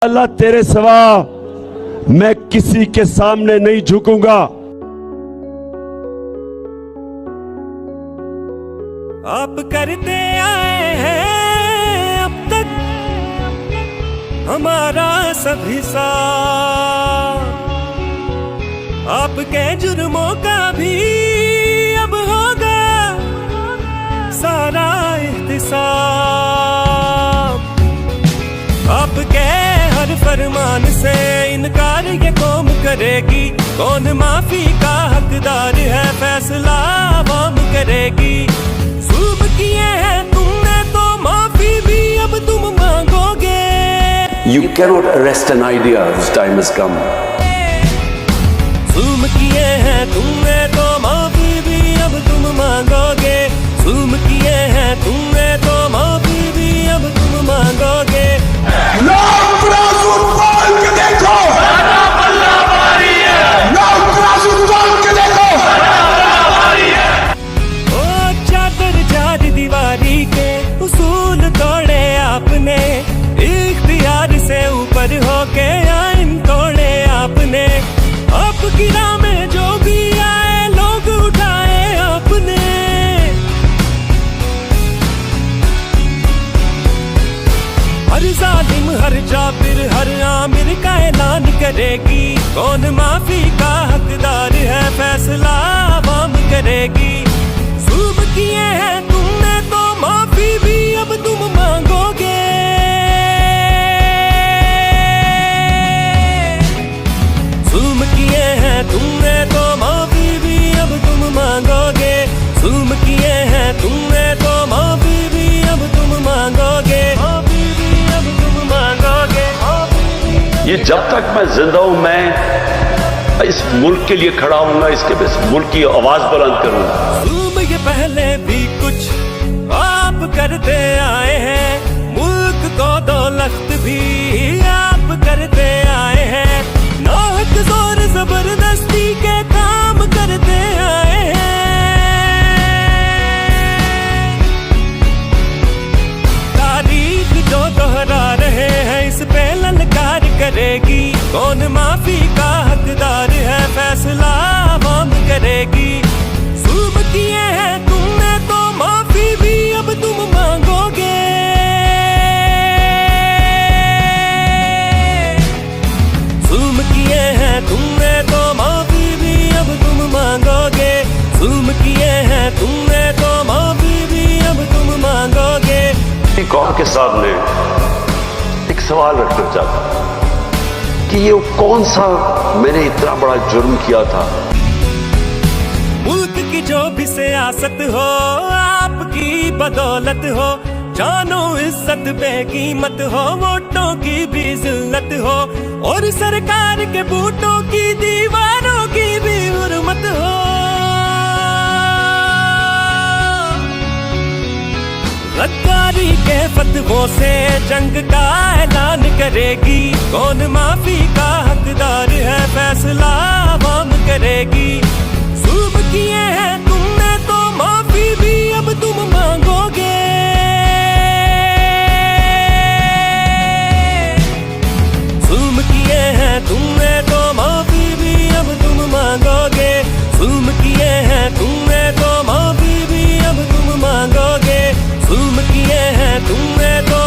अल्लाह तेरे सिवा मैं किसी के सामने नहीं झुकूंगा। आप करते आए हैं अब तक हमारा सभी साथ, आपके जुर्मों का भी अब होगा सारा एहतिसाब। आपके हर फरमान से इनकार ये कौम करेगी, कौन माफी का हकदार है फैसला आवाम करेगी। जुल्म किए हैं तुमने तो माफी भी अब तुम मांगोगे। You cannot arrest an idea whose time has come. जुल्म किए हैं तुमने तो माफी भी अब तुम मांगोगे। जुल्म किए हैं तुमने तो माफी भी अब तुम मांगोगे। दीवारी के उसूल तोड़े आपने, इख्तियार से ऊपर होके आइन तोड़े आपने। आपकी राह में जो भी आए लोग उठाए आपने। हर जालिम हर जाबिर हर आमिर का ऐलान करेगी, कौन माफी का हकदार है फैसला आवाम करेगी। जुल्म किए हैं तुमने तो माफी भी अब तुम मांगोगे। जुल्म किए हैं तुमने तो माफी भी अब तुम मांगोगे। जुल्म किए हैं तुमने तो माफी भी अब तुम मांगोगे। माफी भी अब तुम मांगोगे। ये जब तक मैं जिंदा हूं मैं इस मुल्क के लिए खड़ा हूंगा, इसके मुल्क की आवाज बुलंद करूंगा। जुल्म ये पहले भी कुछ आप करते आए हैं, मुल्क को दौलत भी आप करते आए हैं। नाहक जोर जबरदस्ती के काम करते आए हैं। तारीख जो दोहरा रहे हैं इस पे ललकार करेगी, कौन माफी का हकदार है फैसला आवाम करेगी। जुल्म किए हैं तुमने तो माफी भी अब तुम मांगोगे। जुल्म किए हैं तुमने तो माफी भी अब तुम मांगोगे। जुल्म किए हैं तुमने तो माफी भी अब तुम मांगोगे। कौम के सामने एक सवाल रखना चाहता कि ये कौन सा मैंने इतना बड़ा जुर्म किया था। मुल्क की जो भी सियासत हो आपकी बदौलत हो, जानो इज्जत बेकीमत हो, वोटों की भी जिल्लत हो, और सरकार के बूटों की दीवारों की भी हुर्मत हो। गद्दारी के फतवों से जंग का ऐलान करेगी, कौन माफी का हकदार है फैसला आवाम करेगी। जुल्म किए हैं तुमने तो माफी भी अब तुम मांगोगे। जुल्म किए हैं तुमने तो माफी भी अब तुम मांगोगे। जुल्म किए हैं तुमने तो माफी भी अब तुम मांगोगे। जुल्म किए हैं तुमने तो